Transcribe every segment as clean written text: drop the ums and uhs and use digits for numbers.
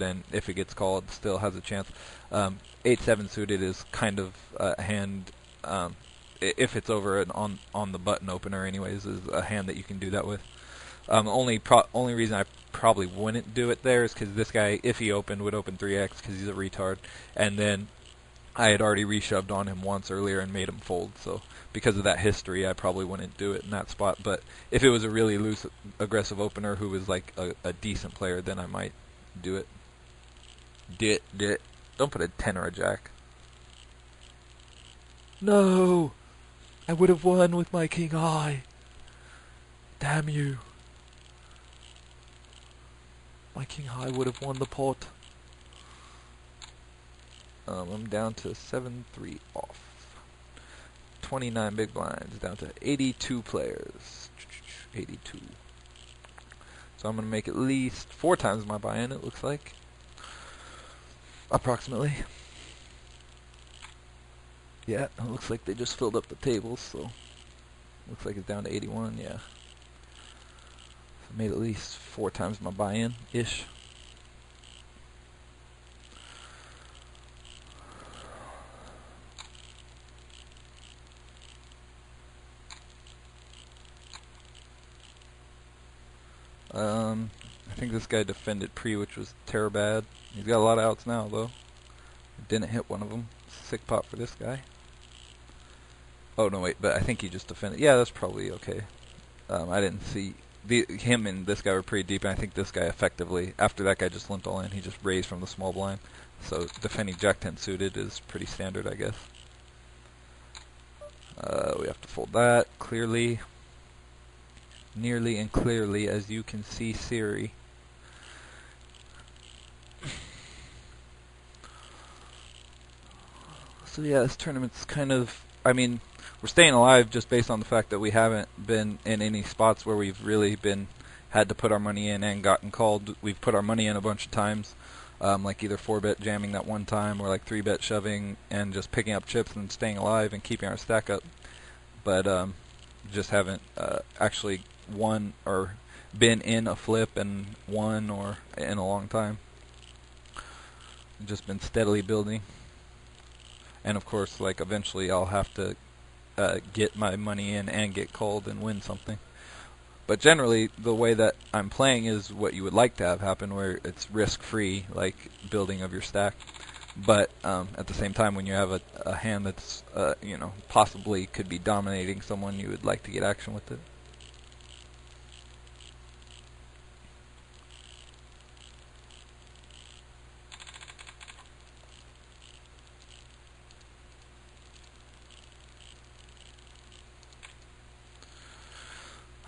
and if it gets called, still has a chance. 8-7 suited is kind of a hand, if it's over an on the button opener, anyways, is a hand that you can do that with. Only reason I probably wouldn't do it there is because this guy, if he opened, would open 3x because he's a retard, and then I had already reshoved on him once earlier and made him fold. So because of that history, I probably wouldn't do it in that spot. But if it was a really loose, aggressive opener who was like a decent player, then I might do it. Dit. Don't put a 10 or a jack. No! I would have won with my king high. Damn you. My king high would have won the pot. I'm down to 7-3 off. 29 big blinds, down to 82 players. 82. So I'm going to make at least 4 times my buy-in, it looks like. Approximately. Yeah, it looks like they just filled up the tables, so looks like it's down to 81, yeah. So made at least 4 times my buy-in-ish. I think this guy defended pre, which was bad. He's got a lot of outs now, though. Didn't hit one of them. Sick pot for this guy. Oh, no, wait, but I think he just defended. Yeah, that's probably okay. I didn't see... him and this guy were pretty deep, and I think this guy effectively, after that guy just limped all in, he just raised from the small blind. So defending Jack-10 suited is pretty standard, I guess. We have to fold that, clearly. Nearly and clearly, as you can see, Siri. So yeah, this tournament's kind of, I mean, we're staying alive just based on the fact that we haven't been in any spots where we've really had to put our money in and gotten called. We've put our money in a bunch of times, like either 4-bet jamming that one time or like 3-bet shoving and just picking up chips and staying alive and keeping our stack up. But just haven't actually won or been in a flip and won or in a long time. Just been steadily building. And of course, like eventually I'll have to get my money in and get called and win something. But generally, the way that I'm playing is what you would like to have happen, where it's risk-free, like building of your stack. But at the same time, when you have a hand that's, possibly could be dominating someone, you would like to get action with it.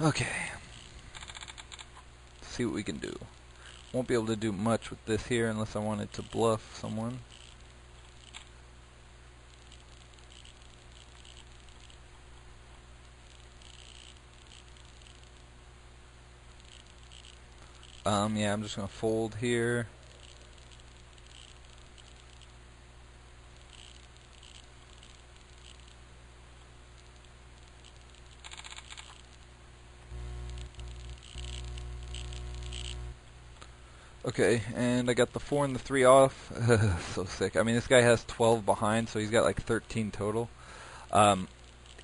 Okay. Let's see what we can do. Won't be able to do much with this here unless I wanted to bluff someone. Yeah, I'm just gonna fold here. Okay, and I got the 4 and the 3 off. So sick. I mean, this guy has 12 behind, so he's got like 13 total.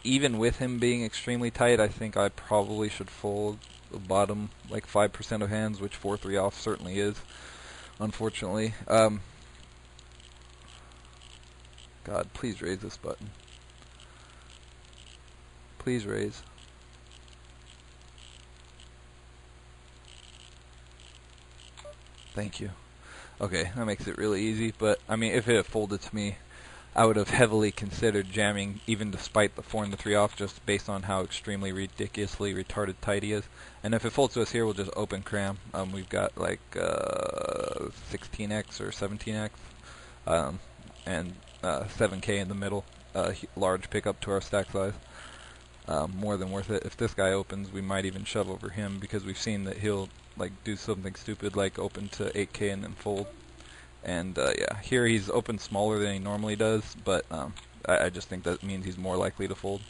Even with him being extremely tight, I think I probably should fold the bottom like 5% of hands, which 4-3 off certainly is, unfortunately. God, please raise this button. Please raise. Thank you. Okay, that makes it really easy, but I mean, if it had folded to me, I would have heavily considered jamming, even despite the 4 and the 3 off, just based on how extremely ridiculously retarded tight he is. And if it folds to us here, we'll just open cram. We've got like 16x or 17x, and 7k in the middle. Large pickup to our stack size. More than worth it. If this guy opens, we might even shove over him because we've seen that he'll like do something stupid like open to 8k and then fold. And yeah, here he's open smaller than he normally does, but I just think that means he's more likely to fold.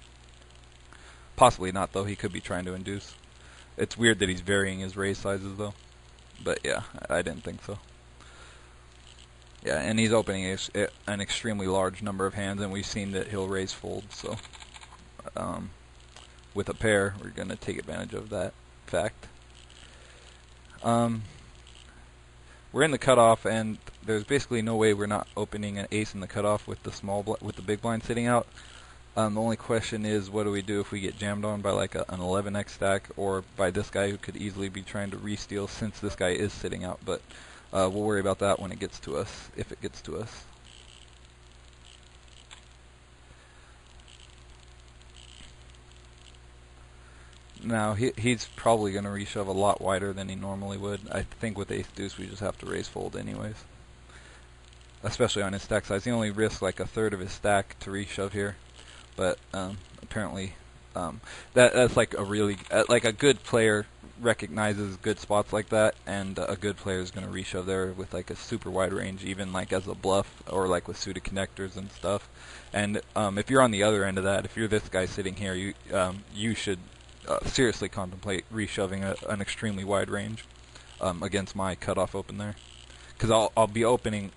Possibly not, though. He could be trying to induce. It's weird that he's varying his raise sizes, though. But yeah, I didn't think so. Yeah, and he's opening an extremely large number of hands, and we've seen that he'll raise fold. So with a pair, we're going to take advantage of that fact. We're in the cutoff, and there's basically no way we're not opening an ace in the cutoff with the with the big blind sitting out. The only question is, what do we do if we get jammed on by like an 11x stack, or by this guy who could easily be trying to re-steal since this guy is sitting out. But we'll worry about that when it gets to us, if it gets to us. Now, he's probably going to reshove a lot wider than he normally would. I think with ace deuce we just have to raise fold anyways. Especially on his stack size. He only risks like a third of his stack to reshove here. But apparently that's like a really, like a good player recognizes good spots like that, and a good player is going to reshove there with like a super wide range, even like as a bluff or like with suited connectors and stuff. And if you're on the other end of that, if you're this guy sitting here, you should seriously contemplate reshoving an extremely wide range against my cutoff open there, because I'll be opening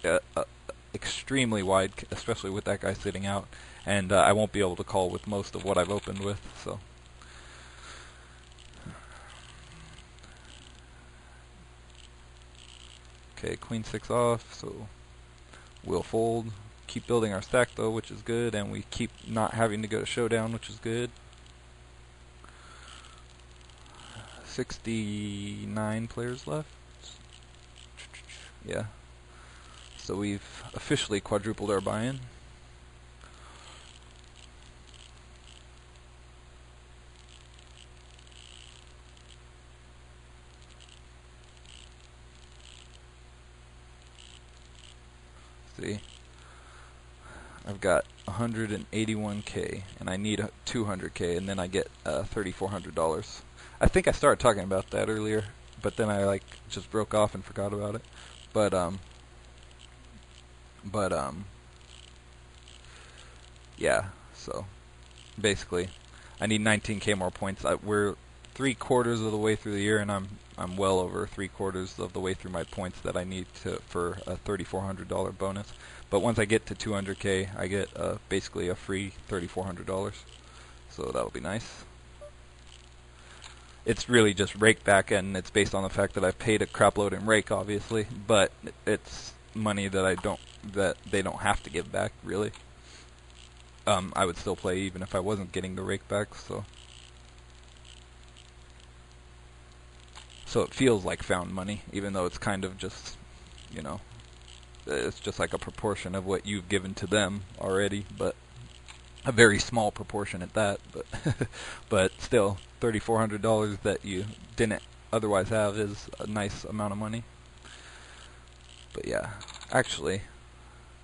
extremely wide, especially with that guy sitting out, and I won't be able to call with most of what I've opened with. So okay, queen 6 off, so we'll fold. Keep building our stack though, which is good, and we keep not having to go to showdown, which is good. 69 players left. Yeah. So we've officially quadrupled our buy-in. See, I've got 181k, and I need 200k, and then I get $3,400. I think I started talking about that earlier, but then I like just broke off and forgot about it. But yeah. So basically, I need 19k more points. We're 3/4 of the way through the year, and I'm well over 3/4 of the way through my points that I need for a $3,400 bonus. But once I get to 200k, I get basically a free $3,400. So that'll be nice. It's really just rake back, and it's based on the fact that I've paid a crap load in rake, obviously, but it's money that they don't have to give back, really. I would still play even if I wasn't getting the rake back, so it feels like found money, even though it's kind of just, you know, it's just like a proportion of what you've given to them already, but a very small proportion at that. But but still, $3,400 that you didn't otherwise have is a nice amount of money. But yeah, actually,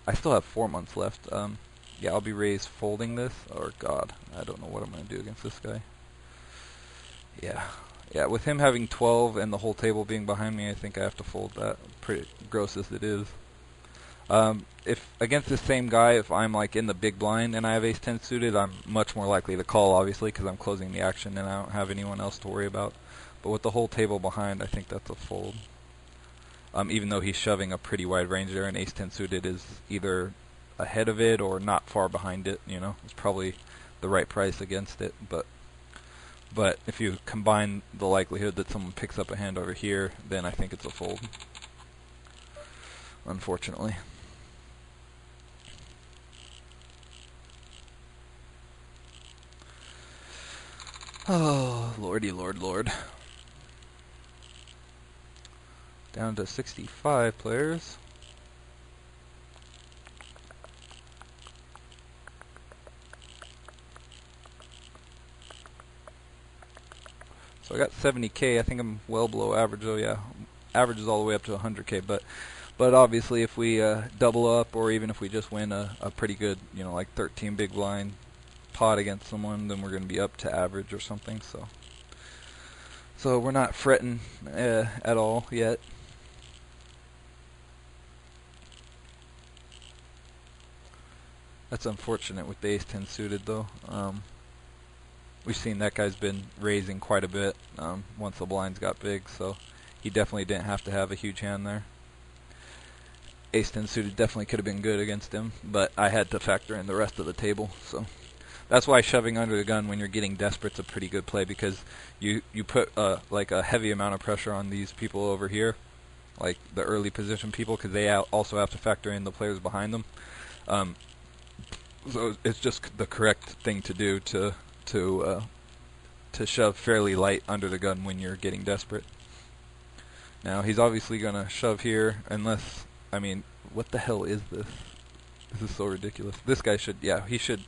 I still have 4 months left. Yeah, I'll be raised folding this. Or God, I don't know what I'm gonna do against this guy. Yeah, with him having 12 and the whole table being behind me, I think I have to fold that. Pretty gross as it is. If against the same guy, if I'm like in the big blind and I have ace-10 suited, I'm much more likely to call, obviously, because I'm closing the action and I don't have anyone else to worry about. But with the whole table behind, I think that's a fold. Even though he's shoving a pretty wide range there, and ace-10 suited is either ahead of it or not far behind it. You know, it's probably the right price against it. But if you combine the likelihood that someone picks up a hand over here, then I think it's a fold. Unfortunately. Oh, lordy lord. Down to 65 players. So I got 70k. I think I'm well below average. Oh yeah, average is all the way up to 100k. But obviously, if we double up, or even if we just win a pretty good, you know, like 13 big blind pot against someone, then we're going to be up to average or something. So we're not fretting at all yet. That's unfortunate with the ace-10 suited, though. We've seen that guy's been raising quite a bit once the blinds got big, so he definitely didn't have to have a huge hand there. Ace-10 suited definitely could have been good against him, but I had to factor in the rest of the table. So that's why shoving under the gun when you're getting desperate's a pretty good play, because you put like a heavy amount of pressure on these people over here, like the early position people, because they also have to factor in the players behind them. So it's just the correct thing to do to shove fairly light under the gun when you're getting desperate. Now he's obviously gonna shove here, unless, I mean, what the hell is this? This is so ridiculous. This guy should, yeah, he should.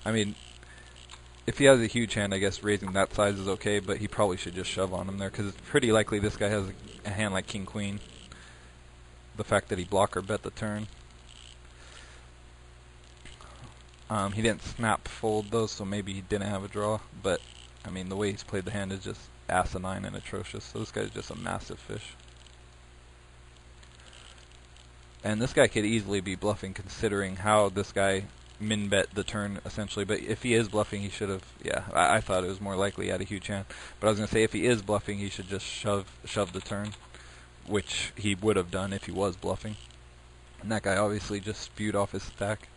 I mean, if he has a huge hand, I guess raising that size is okay, but he probably should just shove on him there, because it's pretty likely this guy has a hand like King Queen. The fact that he block or bet the turn. He didn't snap fold though, so maybe he didn't have a draw, but I mean, the way he's played the hand is just asinine and atrocious, so this guy's just a massive fish. And this guy could easily be bluffing, considering how this guy min-bet the turn, essentially. But if he is bluffing, he should have, yeah, I thought it was more likely he had a huge hand. But I was going to say, if he is bluffing, he should just shove the turn, which he would have done if he was bluffing. And that guy obviously just spewed off his stack.